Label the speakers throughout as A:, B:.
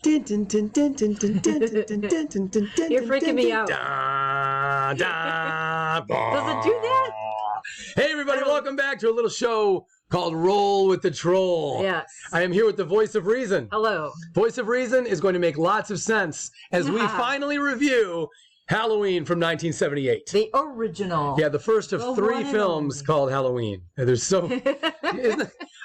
A: You're freaking me out. Does it do that?
B: Hey, everybody, welcome back to a little show called Roll with the Troll.
A: Yes.
B: I am here with the voice of reason.
A: Hello.
B: Voice of reason is going to make lots of sense as we finally review Halloween from 1978.
A: The original.
B: Yeah, the first of three films called Halloween. There's so...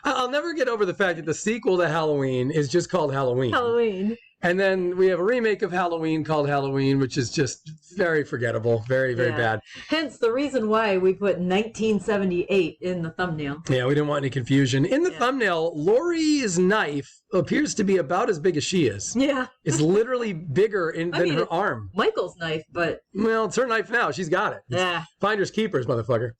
B: I'll never get over the fact that the sequel to Halloween is just called Halloween.
A: Halloween.
B: And then we have a remake of Halloween called Halloween, which is just very forgettable. Very, very bad.
A: Hence the reason why we put 1978 in the thumbnail.
B: Yeah, we didn't want any confusion. In the thumbnail, Laurie's knife appears to be about as big as she is.
A: Yeah.
B: It's literally bigger than her arm.
A: Michael's knife, but...
B: Well, it's her knife now. She's got it.
A: Yeah.
B: Finders keepers, motherfucker.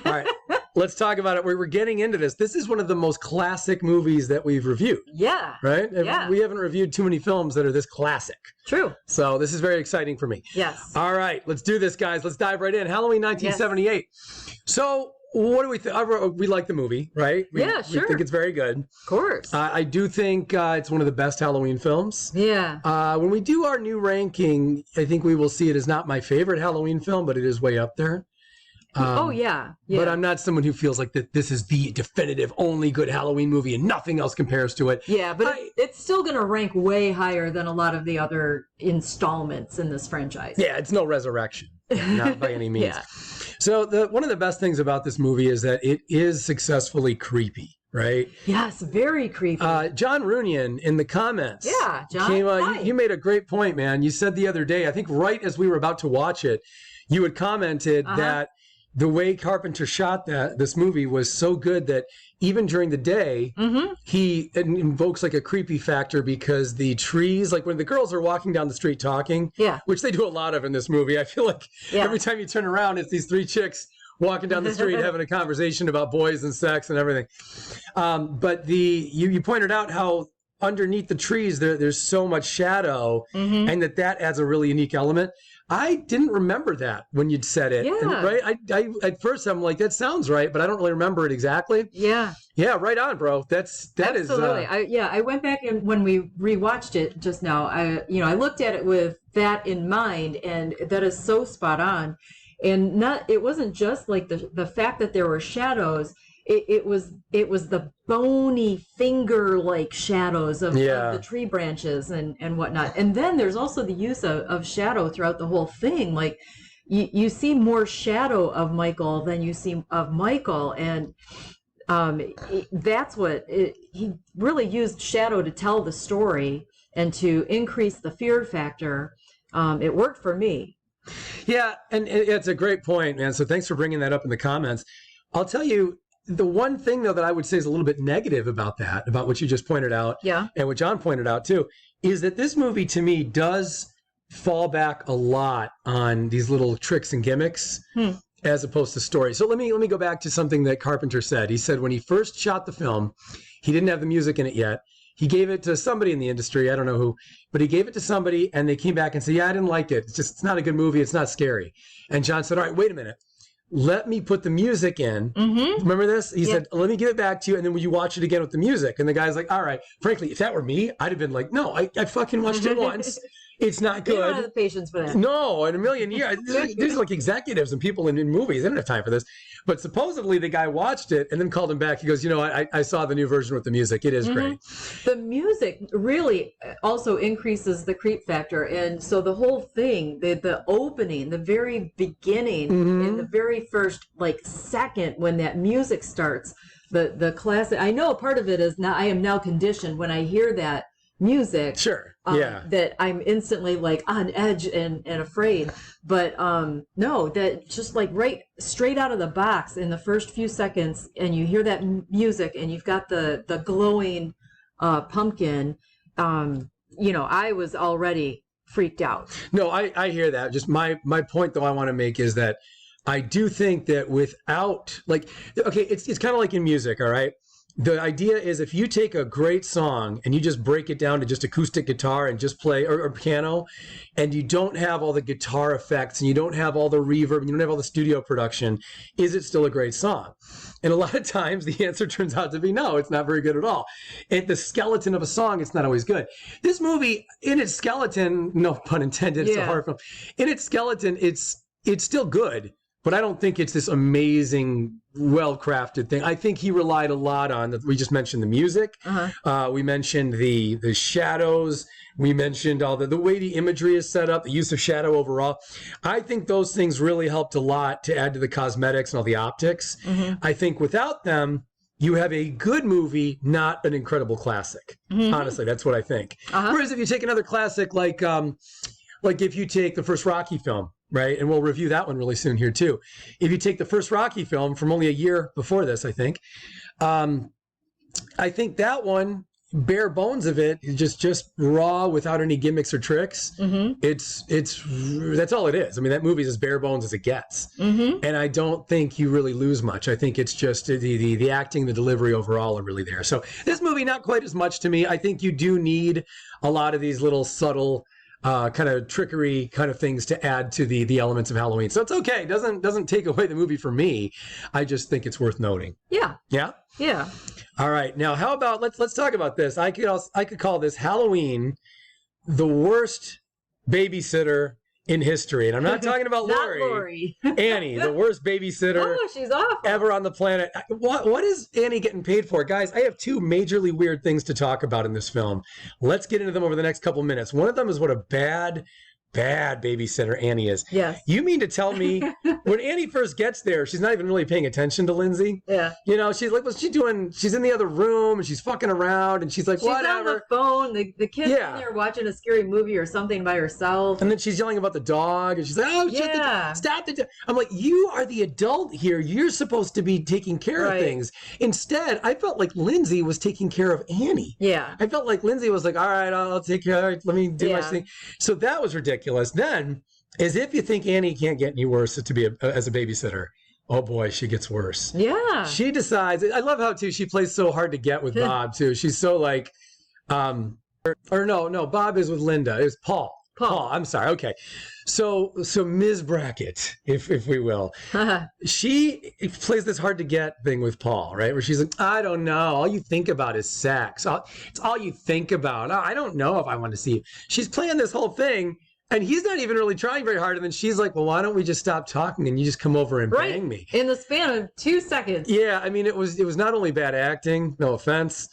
B: All right. Let's talk about it. We're getting into this. This is one of the most classic movies that we've reviewed.
A: Yeah.
B: Right?
A: Yeah.
B: We haven't reviewed too many films that are this classic.
A: True.
B: So this is very exciting for me.
A: Yes.
B: All right. Let's do this, guys. Let's dive right in. Halloween 1978. Yes. So what do we think? We like the movie, right?
A: Sure.
B: We think it's very good.
A: Of course.
B: I do think it's one of the best Halloween films.
A: Yeah.
B: When we do our new ranking, I think we will see it as not my favorite Halloween film, but it is way up there.
A: Yeah.
B: But I'm not someone who feels like that this is the definitive only good Halloween movie and nothing else compares to it.
A: Yeah, but it's still going to rank way higher than a lot of the other installments in this franchise.
B: Yeah, it's no resurrection. Not by any means.
A: Yeah.
B: So one of the best things about this movie is that it is successfully creepy, right?
A: Yes, very creepy.
B: John Runyon in the comments.
A: Yeah, John.
B: You made a great point, man. You said the other day, I think right as we were about to watch it, you had commented that the way Carpenter shot this movie was so good that even during the day, he invokes like a creepy factor because the trees, like when the girls are walking down the street talking, which they do a lot of in this movie, I feel like every time you turn around, it's these three chicks walking down the street having a conversation about boys and sex and everything. But you pointed out how underneath the trees there's so much shadow and that adds a really unique element. I didn't remember that when you'd said it.
A: Yeah.
B: And, right? I at first I'm like, that sounds right, but I don't really remember it exactly.
A: Yeah.
B: Yeah, right on, bro. That
A: Absolutely. I went back and when we rewatched it just now, I looked at it with that in mind, and that is so spot on. And it wasn't just like the fact that there were shadows. It was the bony finger like shadows of the tree branches and whatnot. And then there's also the use of shadow throughout the whole thing. Like you see more shadow of Michael than you see of Michael, and that's what he really used shadow to tell the story and to increase the fear factor. It worked for me.
B: Yeah, and it's a great point, man. So thanks for bringing that up in the comments. I'll tell you, the one thing, though, that I would say is a little bit negative about what you just pointed out, and what John pointed out, too, is that this movie, to me, does fall back a lot on these little tricks and gimmicks as opposed to story. So let me go back to something that Carpenter said. He said when he first shot the film, he didn't have the music in it yet. He gave it to somebody in the industry, I don't know who, but he gave it to somebody, and they came back and said, yeah, I didn't like it. It's not a good movie. It's not scary. And John said, all right, wait a minute. Let me put the music in. Remember this? He said, let me give it back to you, and then will you watch it again with the music? And the guy's like, all right. Frankly, if that were me, I'd have been like, no, I fucking watched it once. It's not good.
A: You don't have the patience for that.
B: No, in a million years. There's like executives and people in movies. They don't have time for this. But supposedly the guy watched it and then called him back. He goes, I saw the new version with the music. It is great.
A: The music really also increases the creep factor. And so the whole thing, the opening, the very beginning, in the very first second when that music starts, the classic, I know part of it is now, I am now conditioned when I hear that music, that I'm instantly on edge and afraid. But no, that just right straight out of the box in the first few seconds, and you hear that music, and you've got the glowing pumpkin. I was already freaked out.
B: No, I hear that. Just my point, though, I want to make is that I do think that without it's kind of like in music, all right? The idea is if you take a great song and you just break it down to just acoustic guitar and just play or piano, and you don't have all the guitar effects and you don't have all the reverb and you don't have all the studio production, is it still a great song? And a lot of times the answer turns out to be no, it's not very good at all. The skeleton of a song, it's not always good. This movie, in its skeleton, no pun intended, it's a horror film. In its skeleton, it's still good. But I don't think it's this amazing, well-crafted thing. I think he relied a lot on, we just mentioned the music. We mentioned the shadows. We mentioned all the way the imagery is set up, the use of shadow overall. I think those things really helped a lot to add to the cosmetics and all the optics. I think without them, you have a good movie, not an incredible classic. Honestly, that's what I think. Whereas if you take another classic, like if you take the first Rocky film, right? And we'll review that one really soon here too. If you take the first Rocky film from only a year before this, I think that one, bare bones of it, just raw without any gimmicks or tricks. It's that's all it is. I mean, that movie is as bare bones as it gets. And I don't think you really lose much. I think it's just the acting, the delivery overall are really there. So this movie, not quite as much to me. I think you do need a lot of these little subtle kind of trickery kind of things to add to the elements of Halloween. So it's okay. It doesn't take away the movie for me. I just think it's worth noting. Yeah. All right. Now, how about let's talk about this. I could call this Halloween the worst babysitter in history. And I'm not talking about Laurie. Annie, the worst babysitter
A: she's awful.
B: Ever on the planet. What is Annie getting paid for? Guys, I have two majorly weird things to talk about in this film. Let's get into them over the next couple minutes. One of them is what a bad babysitter Annie is.
A: Yes.
B: You mean to tell me when Annie first gets there, she's not even really paying attention to Lindsay?
A: Yeah.
B: You know, she's like, what's she doing? She's in the other room and she's fucking around and she's like, whatever.
A: She's on the phone. The kid's in there watching a scary movie or something by herself.
B: And then she's yelling about the dog and she's like, oh, stop the dog. I'm like, you are the adult here. You're supposed to be taking care of things. Instead, I felt like Lindsay was taking care of Annie.
A: Yeah.
B: I felt like Lindsay was like, all right, I'll take care of it. Let me do my thing. So that was ridiculous. Then, as if you think Annie can't get any worse to be as a babysitter. Oh boy, she gets worse.
A: Yeah.
B: She decides, I love how too, she plays so hard to get with Bob too. She's so like, no, Bob is with Linda. It's Paul. I'm sorry. Okay. So Ms. Brackett, if we will, she plays this hard to get thing with Paul, right? Where she's like, I don't know. All you think about is sex. It's all you think about. I don't know if I want to see you. She's playing this whole thing. And he's not even really trying very hard. And then she's like, well, why don't we just stop talking and you just come over and bang me?
A: In the span of 2 seconds.
B: Yeah, I mean, it was not only bad acting, no offense.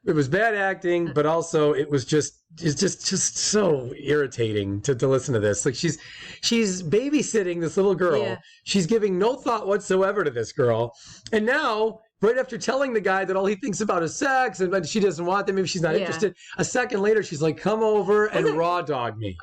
B: It was bad acting, but also it's just so irritating to listen to this. Like she's babysitting this little girl. Yeah. She's giving no thought whatsoever to this girl. And now, right after telling the guy that all he thinks about is sex and she doesn't want that, maybe she's not interested, a second later, she's like, come over and raw dog me.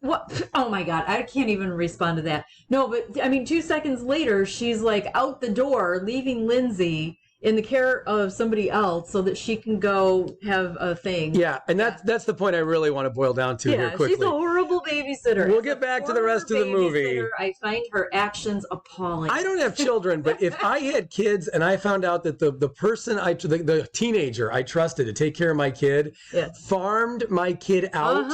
A: What? Oh my God. I can't even respond to that. No, but I mean, 2 seconds later, she's like out the door, leaving Lindsay in the care of somebody else so that she can go have a thing.
B: Yeah, and that's the point I really want to boil down to here quickly.
A: She's a horrible babysitter.
B: We'll get back to the rest of the movie.
A: I find her actions appalling.
B: I don't have children, but if I had kids and I found out that the person the teenager I trusted to take care of my kid farmed my kid out,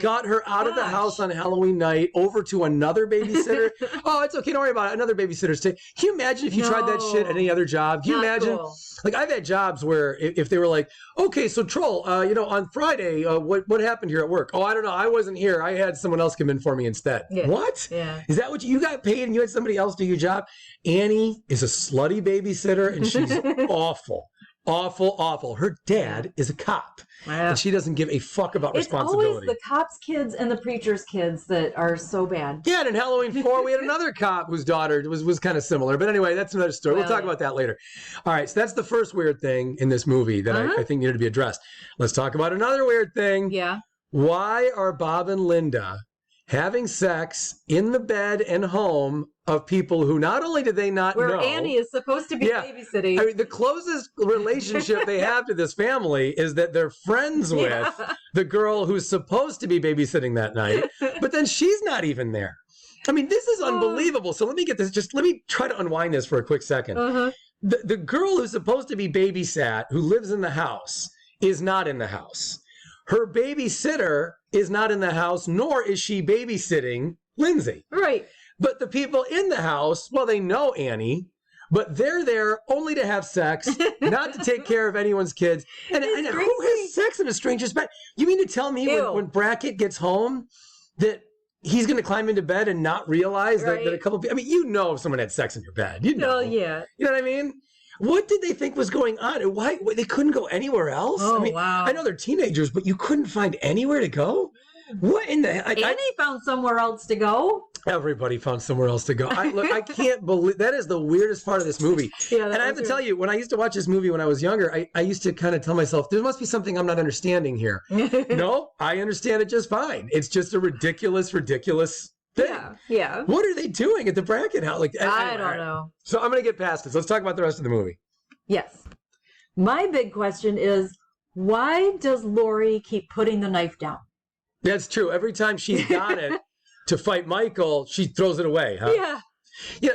B: got her out of the house on Halloween night over to another babysitter. Oh, it's okay, don't worry about it. Another babysitter's take. Can you imagine if you tried that shit at any other job? Can you imagine? Cool. Like I've had jobs where if they were like, okay, so Troll, on Friday, what happened here at work? Oh, I don't know. I wasn't here. I had someone else come in for me instead. Yeah. What?
A: Yeah.
B: Is that what you got paid and you had somebody else do your job? Annie is a slutty babysitter and she's awful. Awful. Her dad is a cop. Wow. And she doesn't give a fuck about responsibility.
A: It's always the cops' kids and the preacher's kids that are so bad.
B: Yeah, and in Halloween 4, we had another cop whose daughter was kind of similar. But anyway, that's another story. We'll talk about that later. All right, so that's the first weird thing in this movie that I think needed to be addressed. Let's talk about another weird thing.
A: Yeah.
B: Why are Bob and Linda having sex in the bed and home of people who not only do they not know...
A: Where Annie is supposed to be babysitting.
B: I mean, the closest relationship they have to this family is that they're friends with the girl who's supposed to be babysitting that night, but then she's not even there. I mean, this is unbelievable. So let me get this. Let me try to unwind this for a quick second. the girl who's supposed to be babysat, who lives in the house, is not in the house. Her babysitter is not in the house, nor is she babysitting Lindsay.
A: Right.
B: But the people in the house, well, they know Annie, but they're there only to have sex, not to take care of anyone's kids. And who has sex in a stranger's bed? You mean to tell me when Brackett gets home that he's going to climb into bed and not realize that a couple of people, I mean, you know if someone had sex in your bed. You know.
A: Well, yeah.
B: You know what I mean? What did they think was going on? Why they couldn't go anywhere else?
A: Oh,
B: I mean,
A: wow.
B: I know they're teenagers, but you couldn't find anywhere to go? What in the heck?
A: Annie found somewhere else to go.
B: Everybody found somewhere else to go. I can't believe that is the weirdest part of this movie.
A: Yeah,
B: and I have to tell you, when I used to watch this movie when I was younger, I used to kind of tell myself, there must be something I'm not understanding here. No, I understand it just fine. It's just a ridiculous thing.
A: Yeah.
B: What are they doing at the Brackett house? Like,
A: I don't know.
B: So I'm going to get past this. Let's talk about the rest of the movie.
A: Yes. My big question is, why does Laurie keep putting the knife down?
B: That's true. Every time she's got it to fight Michael, she throws it away, huh?
A: Yeah.
B: Yeah,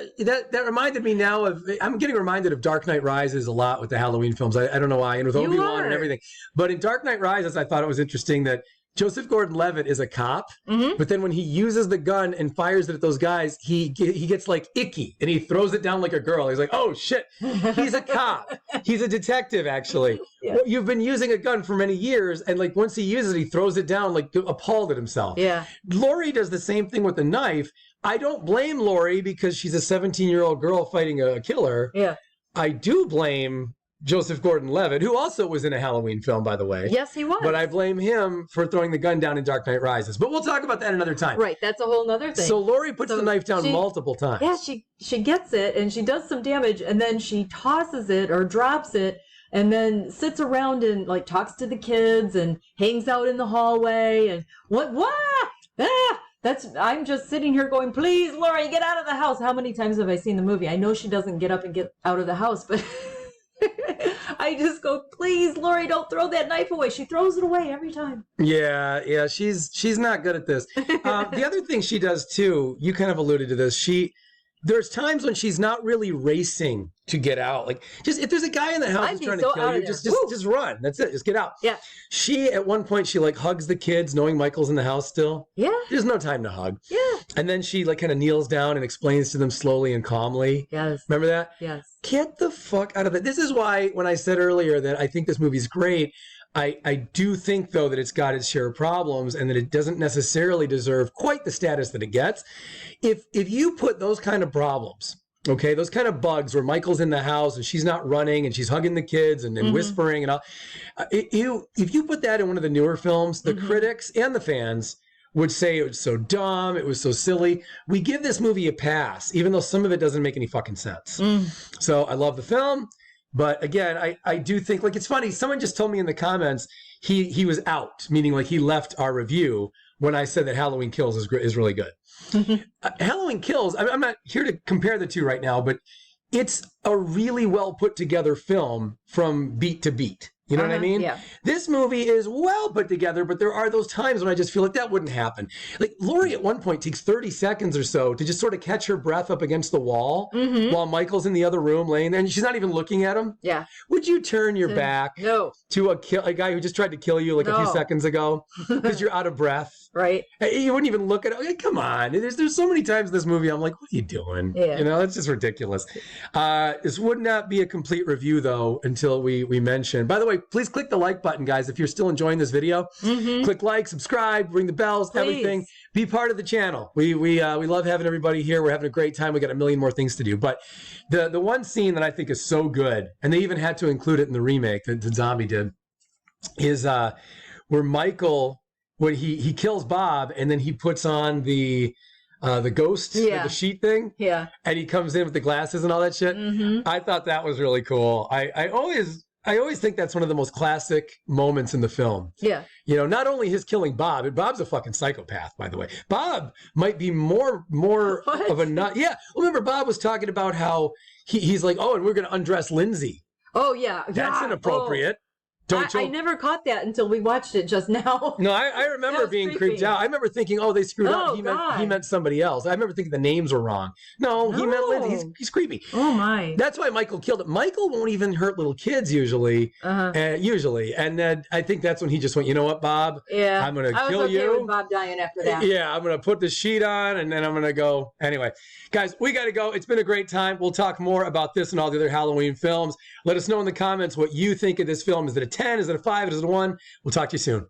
B: that reminded me now of, I'm getting reminded of Dark Knight Rises a lot with the Halloween films. I don't know why, and with Obi-Wan and everything. But in Dark Knight Rises, I thought it was interesting that Joseph Gordon-Levitt is a cop, but then when he uses the gun and fires it at those guys, he gets like icky and he throws it down like a girl. He's like, oh shit, he's a cop. He's a detective, actually. Yeah. Well, you've been using a gun for many years, and like once he uses it, he throws it down like appalled at himself.
A: Yeah. Laurie
B: does the same thing with the knife. I don't blame Laurie because she's a 17-year-old girl fighting a killer.
A: Yeah.
B: I do blame Joseph Gordon-Levitt, who also was in a Halloween film, by the way.
A: Yes, he was.
B: But I blame him for throwing the gun down in Dark Knight Rises. But we'll talk about that another time.
A: Right, that's a whole nother thing.
B: So Laurie puts the knife down multiple times.
A: Yeah, she gets it, and she does some damage, and then she tosses it or drops it, and then sits around and like talks to the kids and hangs out in the hallway and I'm just sitting here going, please, Laurie, get out of the house. How many times have I seen the movie? I know she doesn't get up and get out of the house, but I just go, please, Laurie, don't throw that knife away. She throws it away every time.
B: Yeah, she's not good at this. The other thing she does too, you kind of alluded to this. There's times when she's not really racing to get out. Like, just if there's a guy in the house who's trying to kill you, just run. That's it. Just get out.
A: Yeah.
B: At one point, she like hugs the kids, knowing Michael's in the house still.
A: Yeah.
B: There's no time to hug.
A: Yeah.
B: And then she like kind of kneels down and explains to them slowly and calmly.
A: Yes.
B: Remember that?
A: Yes.
B: Get the fuck out of it. This is why when I said earlier that I think this movie's great, I do think, though, that it's got its share of problems and that it doesn't necessarily deserve quite the status that it gets. If you put those kind of problems, okay, those kind of bugs where Michael's in the house and she's not running and she's hugging the kids and whispering and all, if you put that in one of the newer films, the critics and the fans would say it was so dumb, it was so silly. We give this movie a pass, even though some of it doesn't make any fucking sense. So I love the film. But again, I do think, like, it's funny. Someone just told me in the comments he was out, meaning like he left our review when I said that Halloween Kills is really good. Halloween Kills, I'm not here to compare the two right now, but it's a really well put together film from beat to beat. You know what I mean?
A: Yeah.
B: This movie is well put together, but there are those times when I just feel like that wouldn't happen. Like Laurie at one point takes 30 seconds or so to just sort of catch her breath up against the wall while Michael's in the other room laying there, and she's not even looking at him.
A: Yeah.
B: Would you turn your back to a guy who just tried to kill you like a few seconds ago because you're out of breath?
A: Right.
B: You wouldn't even look at it. Come on. There's so many times in this movie I'm like, what are you doing?
A: Yeah.
B: You know, it's just ridiculous. This would not be a complete review, though, until we mention. By the way, please click the like button, guys, if you're still enjoying this video. Click like, subscribe, ring the bells, everything. Be part of the channel. We love having everybody here. We're having a great time. We got a million more things to do. But the one scene that I think is so good, and they even had to include it in the remake that Zombie did, is where Michael, when he kills Bob and then he puts on the ghost, the sheet thing, and he comes in with the glasses and all that shit. I thought that was really cool. I always think that's one of the most classic moments in the film. Yeah. You know, not only his killing Bob, and Bob's a fucking psychopath, by the way. Bob might be more of a nut. Yeah. Remember, Bob was talking about how he's like, oh, and we're going to undress Lindsay.
A: Oh, yeah.
B: That's inappropriate.
A: I never caught that until we watched it just now.
B: No, I remember being creeped out. I remember thinking, oh, they screwed up. He meant somebody else. I remember thinking the names were wrong. No, he meant Lindsay. He's creepy.
A: Oh my!
B: That's why Michael killed it. Michael won't even hurt little kids usually. Usually, and then I think that's when he just went, you know what, Bob?
A: Yeah,
B: I'm gonna kill
A: okay
B: you.
A: With Bob dying after that.
B: Yeah, I'm gonna put the sheet on, and then I'm gonna go. Anyway, guys, we got to go. It's been a great time. We'll talk more about this and all the other Halloween films. Let us know in the comments what you think of this film. Is it a 10? Is it a 5? Is it a 1? We'll talk to you soon.